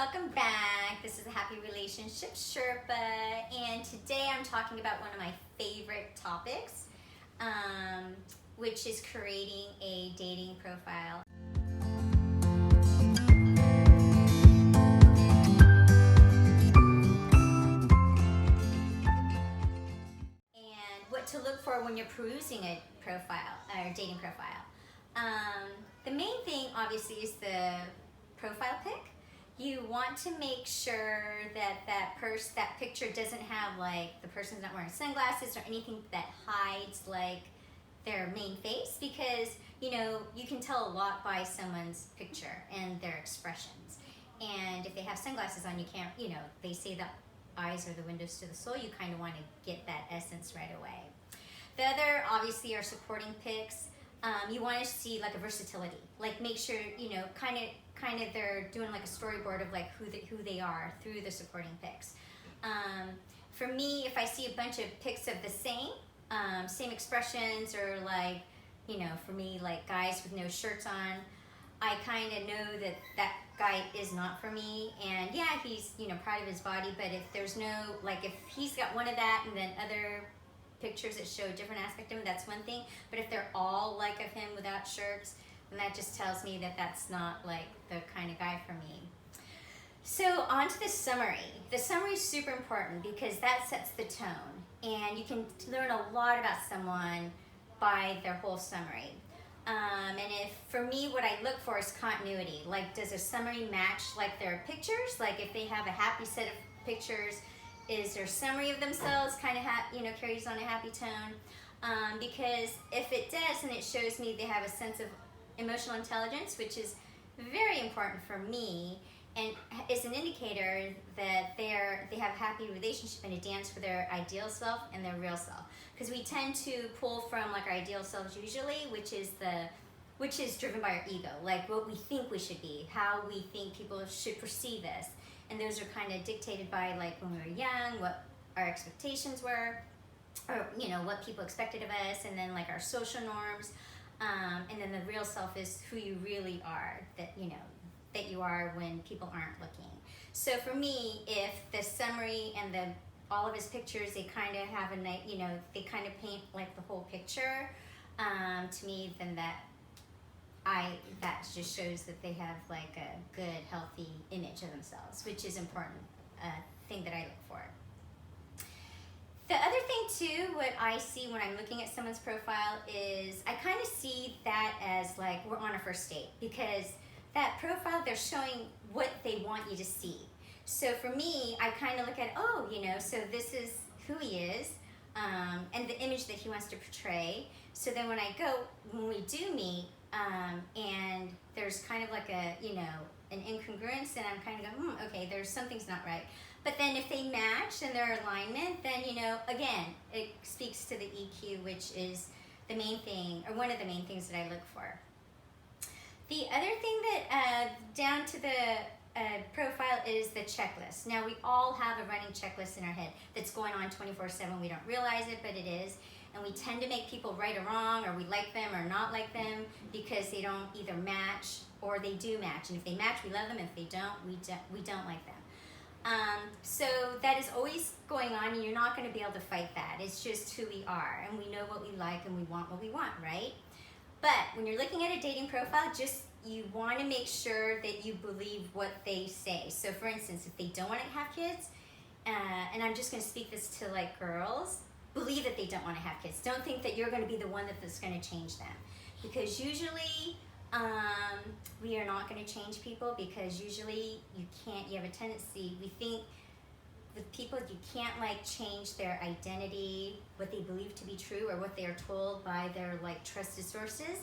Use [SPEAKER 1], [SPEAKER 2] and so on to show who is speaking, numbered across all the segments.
[SPEAKER 1] welcome back. This is the Happy Relationship Sherpa, and today I'm talking about one of my favorite topics, which is creating a dating profile. And what to look for when you're perusing a profile, or dating profile. The main thing, obviously, is the profile pic. You want to make sure that that picture doesn't have, like, the person's not wearing sunglasses or anything that hides, like, their main face, because, you know, you can tell a lot by someone's picture and their expressions. And if they have sunglasses on, you can't, you know, they say that eyes are the windows to the soul. You kind of want to get that essence right away. The other, obviously, are supporting pics. You want to see, like, a versatility. Like, make sure, you know, kind of they're doing like a storyboard of, like, who they are through the supporting pics. For me, if I see a bunch of pics of the same expressions, or, like, you know, for me, like, guys with no shirts on, I kind of know that that guy is not for me. And yeah, he's, you know, proud of his body, but if there's no, like, if he's got one of that and then other pictures that show a different aspect of him, that's one thing. But if they're all like of him without shirts, then that just tells me that that's not, like, the kind of guy for me. So on to the summary. The summary is super important because that sets the tone, and you can learn a lot about someone by their whole summary. And if, for me, what I look for is continuity. Like, does a summary match, like, their pictures? Like, if they have a happy set of pictures, is their summary of themselves kind of, you know, carries on a happy tone? Because if it does, then it shows me they have a sense of emotional intelligence, which is very important for me, and is an indicator that they have a happy relationship and a dance for their ideal self and their real self. Because we tend to pull from, like, our ideal selves usually, which is driven by our ego, like what we think we should be, how we think people should perceive us. And those are kind of dictated by, like, when we were young, what our expectations were, or, you know, what people expected of us, and then, like, our social norms. And then the real self is who you really are, that, you know, that you are when people aren't looking. So for me, if the summary and all of his pictures, they kind of have a night, you know, they kind of paint, like, the whole picture, to me, then that just shows that they have, like, a good, healthy image of themselves, which is important thing that I look for. The other thing too, what I see when I'm looking at someone's profile is I kind of see that as, like, we're on a first date, because that profile, they're showing what they want you to see. So for me, I kind of look at, oh, you know, so this is who he is, and the image that he wants to portray. So then when we do meet, and there's kind of like a, you know, an incongruence, and I'm kind of going, okay, something's not right. But then if they match and their alignment, then, you know, again, it speaks to the EQ, which is the main thing, or one of the main things that I look for. The other thing that, down to the profile, is the checklist. Now, we all have a running checklist in our head that's going on 24/7. We don't realize it, but it is. And we tend to make people right or wrong, or we like them or not like them, because they don't either match or they do match. And if they match, we love them. If they don't, we don't like them. So that is always going on, and you're not going to be able to fight that. It's just who we are, and we know what we like, and we want what we want, right? But when you're looking at a dating profile, you want to make sure that you believe what they say. So for instance, if they don't want to have kids, and I'm just going to speak this to, like, girls, believe that they don't want to have kids. Don't think that you're going to be the one that's going to change them. Because usually, we are not going to change people, because usually you have a tendency, we think with people, you can't, like, change their identity, what they believe to be true, or what they are told by their, like, trusted sources,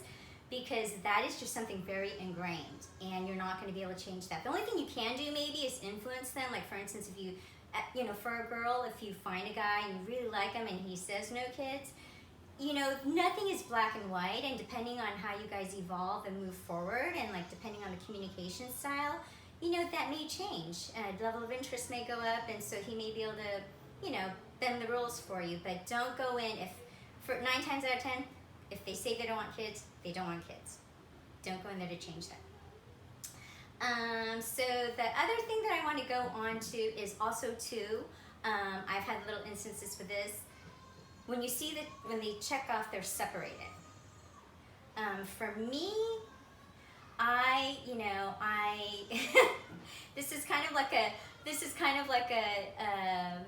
[SPEAKER 1] because that is just something very ingrained, and you're not going to be able to change that. The only thing you can do maybe is influence them. Like, for instance, if you know, for a girl, if you find a guy and you really like him and he says no kids, you know, nothing is black and white, and depending on how you guys evolve and move forward, and, like, depending on the communication style, you know, that may change. Level of interest may go up, and so he may be able to, you know, bend the rules for you. But don't go in, for 9 times out of 10, if they say they don't want kids, they don't want kids. Don't go in there to change that. So the other thing that I want to go on to is also too, I've had little instances for this. When you see that when they check off they're separated. For me, this is kind of like a,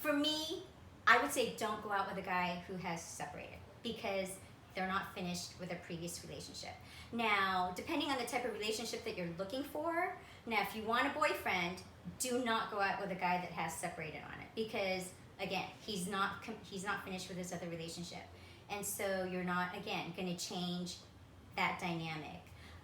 [SPEAKER 1] for me, I would say don't go out with a guy who has separated because they're not finished with a previous relationship. Now, depending on the type of relationship that you're looking for, now if you want a boyfriend, do not go out with a guy that has separated on it because, again, he's not finished with his other relationship. And so you're not, again, going to change that dynamic.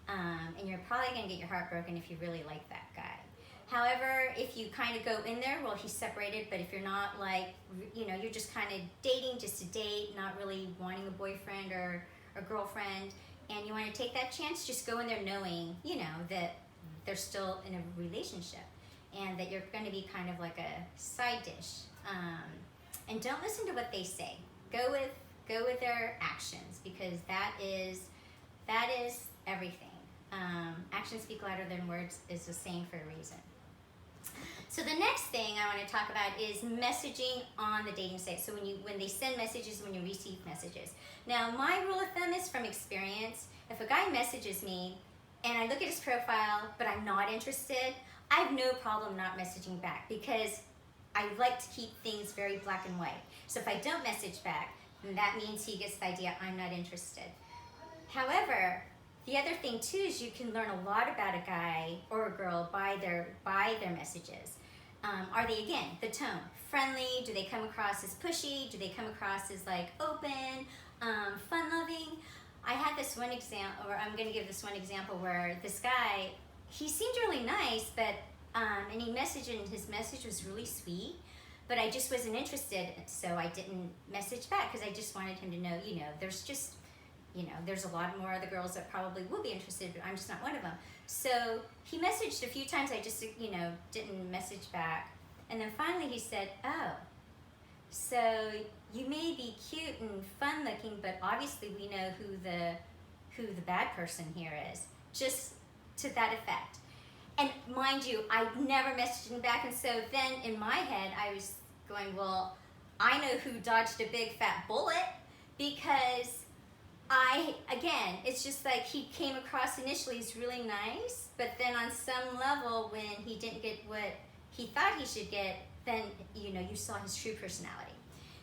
[SPEAKER 1] And you're probably going to get your heart broken if you really like that guy. However, if you kind of go in there, well, he's separated, but if you're not like, you're just kind of dating just to date, not really wanting a boyfriend or girlfriend, and you want to take that chance, just go in there knowing, that they're still in a relationship and that you're going to be kind of like a side dish. And don't listen to what they say. Go with their actions because that is everything. Actions speak louder than words is the saying for a reason. So the next thing I want to talk about is messaging on the dating site. So when they send messages, when you receive messages. Now, my rule of thumb is from experience. If a guy messages me and I look at his profile, but I'm not interested, I have no problem not messaging back because I like to keep things very black and white. So if I don't message back, then that means he gets the idea I'm not interested. However, the other thing too is you can learn a lot about a guy or a girl by their messages. Are they, again, the tone, friendly? Do they come across as pushy? Do they come across as like open, fun-loving? I had this one example, or I'm going to give this one example where this guy, he seemed really nice, but and he messaged and his message was really sweet, but I just wasn't interested, so I didn't message back because I just wanted him to know, there's just, there's a lot more other girls that probably will be interested, but I'm just not one of them. So he messaged a few times, I just, didn't message back. And then finally he said, oh, so you may be cute and fun looking, but obviously we know who the bad person here is. Just to that effect. And mind you, I never messaged him back, and so then in my head I was going, well, I know who dodged a big fat bullet because again, it's just like he came across initially as really nice, but then on some level when he didn't get what he thought he should get, then, you saw his true personality.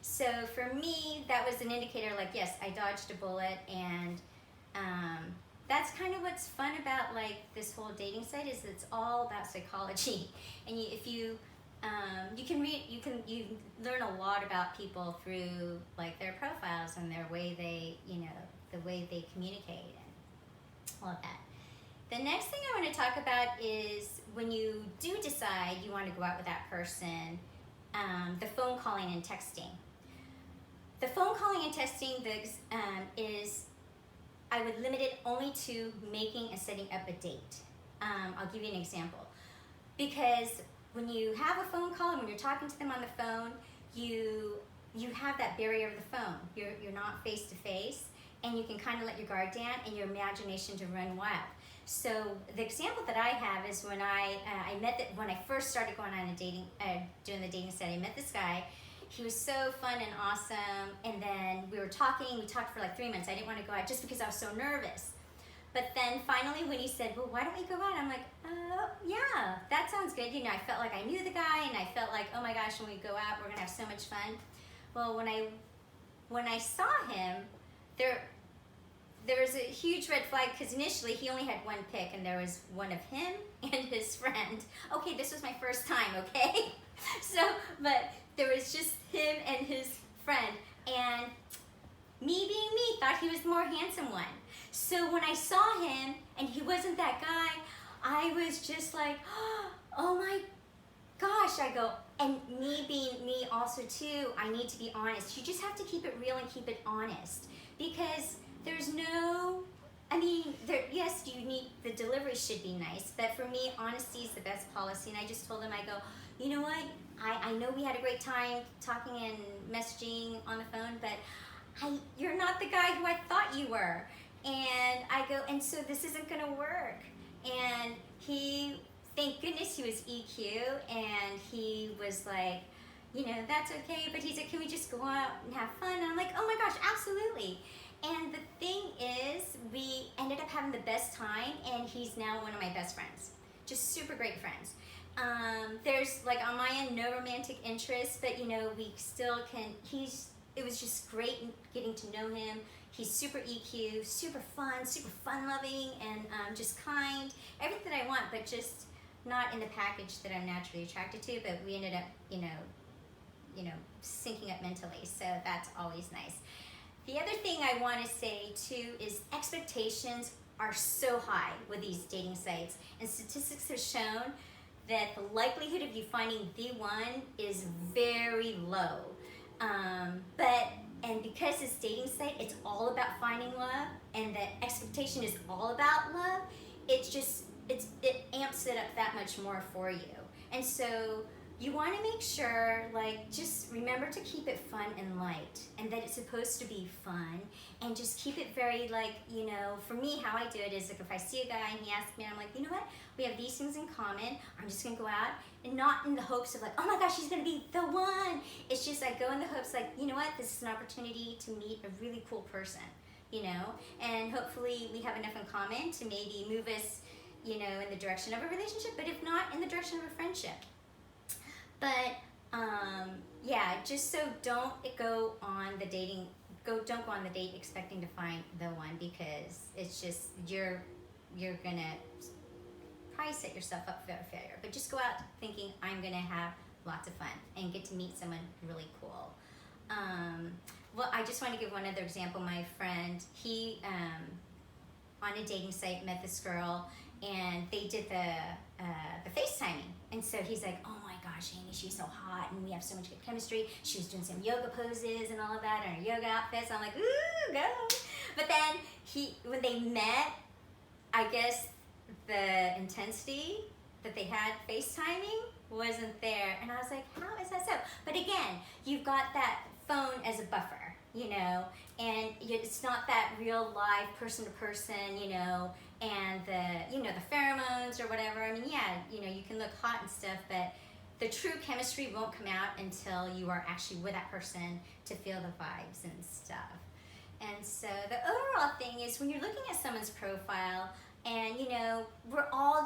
[SPEAKER 1] So for me, that was an indicator like, yes, I dodged a bullet, and that's kind of what's fun about like this whole dating site is it's all about psychology. And if you learn a lot about people through like their profiles and their way they, the way they communicate and all of that. The next thing I want to talk about is when you do decide you want to go out with that person, the phone calling and texting. The phone calling and texting is, I would limit it only to making and setting up a date. I'll give you an example. Because when you have a phone call and when you're talking to them on the phone, you have that barrier of the phone. You're not face to face, and you can kind of let your guard down and your imagination to run wild. So the example that I have is when when I first started going on doing the dating site, I met this guy. He was so fun and awesome, and then we talked for like 3 months. I didn't want to go out just because I was so nervous. But then finally when he said, well, why don't we go out? I'm like, yeah, that sounds good. I felt like I knew the guy, and I felt like, oh my gosh, when we go out, we're gonna have so much fun. Well, when I saw him, there was a huge red flag because initially he only had one pic, and there was one of him and his friend. Okay, this was my first time, okay? But there was just him and his friend, and me being me thought he was the more handsome one. So when I saw him and he wasn't that guy, I was just like, oh my gosh, I go, and me being me also too, I need to be honest. You just have to keep it real and keep it honest, because there's no, yes, the delivery should be nice, but for me, honesty is the best policy. And I just told him, I go, you know what, I know we had a great time talking and messaging on the phone, but you're not the guy who I thought you were. And I go, and so this isn't gonna work. And thank goodness he was EQ, and he was like, you know, that's okay, but he's like, can we just go out and have fun? And I'm like, oh my gosh, absolutely. And the thing is, we ended up having the best time, and he's now one of my best friends. Just super great friends. There's, like, on my end, no romantic interest, but, you know, we still can, it was just great getting to know him. He's super EQ, super fun-loving, and just kind. Everything I want, but just not in the package that I'm naturally attracted to, but we ended up, you know, syncing up mentally, so that's always nice. The other thing I want to say too is expectations are so high with these dating sites, and statistics have shown that the likelihood of you finding the one is very low. And because this dating site, it's all about finding love, and the expectation is all about love, it amps it up that much more for you. And so you want to make sure, like, just remember to keep it fun and light, and that it's supposed to be fun, and just keep it very, like, you know, for me, how I do it is, like, if I see a guy and he asks me, I'm like, you know what, we have these things in common, I'm just going to go out, and not in the hopes of, like, oh my gosh, he's going to be the one. It's just, I go in the hopes, like, you know what, this is an opportunity to meet a really cool person, you know, and hopefully we have enough in common to maybe move us, you know, in the direction of a relationship, but if not, in the direction of a friendship. But yeah, just so don't go on the date expecting to find the one, because it's just you're gonna probably set yourself up for failure. But just go out thinking, I'm gonna have lots of fun and get to meet someone really cool. Well, I just want to give one other example. My friend, he on a dating site met this girl, and they did the Facetiming, and so he's like, oh my gosh, Amy, she's so hot, and we have so much good chemistry. She was doing some yoga poses and all of that, and her yoga outfits. I'm like, ooh, go. But then when they met, I guess the intensity that they had Facetiming wasn't there, and I was like, how is that so? But again, you've got that phone as a buffer, you know, and it's not that real live person to person, you know, and the pheromones or whatever. I mean, yeah, you know, you can look hot and stuff, but the true chemistry won't come out until you are actually with that person to feel the vibes and stuff. And so the overall thing is, when you're looking at someone's profile, and, you know, we all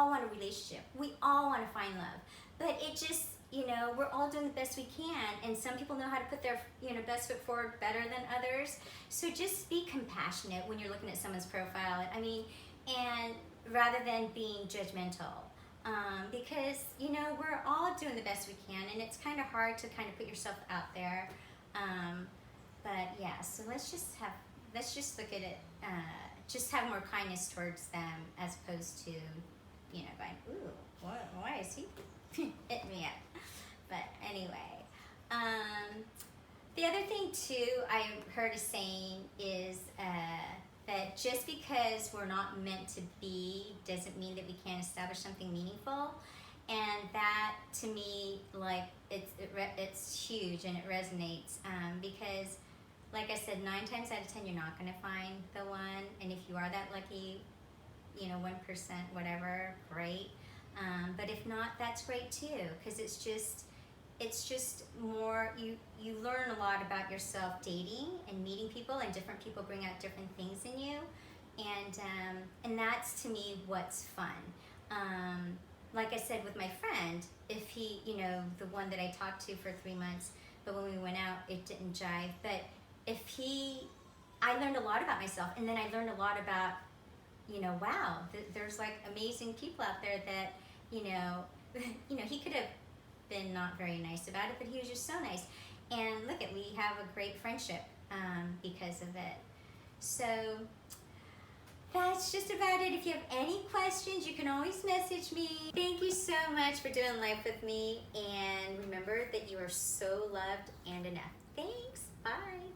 [SPEAKER 1] want a relationship, we all want to find love, but it just, you know, we're all doing the best we can, and some people know how to put their, you know, best foot forward better than others. So just be compassionate when you're looking at someone's profile. I mean, and rather than being judgmental, because, you know, we're all doing the best we can, and it's kind of hard to kind of put yourself out there. But yeah, so let's just look at it. Just have more kindness towards them, as opposed to, you know, going, ooh, why is he hitting me up? But anyway, the other thing too I heard a saying is that just because we're not meant to be doesn't mean that we can't establish something meaningful. And that, to me, like, it's huge, and it resonates, because, like I said, 9 times out of 10, you're not going to find the one. And if you are that lucky, you know, 1%, whatever, great. But if not, that's great too, because it's just more, you learn a lot about yourself dating and meeting people, and different people bring out different things in you. And that's, to me, what's fun. Like I said with my friend, if he, you know, the one that I talked to for 3 months, but when we went out, it didn't jive. But I learned a lot about myself, and then I learned a lot about, you know, wow, there's like amazing people out there that, you know, he could have been not very nice about it, but he was just so nice. And look we have a great friendship because of it. So that's just about it. If you have any questions, you can always message me. Thank you so much for doing life with me, and remember that you are so loved and enough. Thanks. Bye.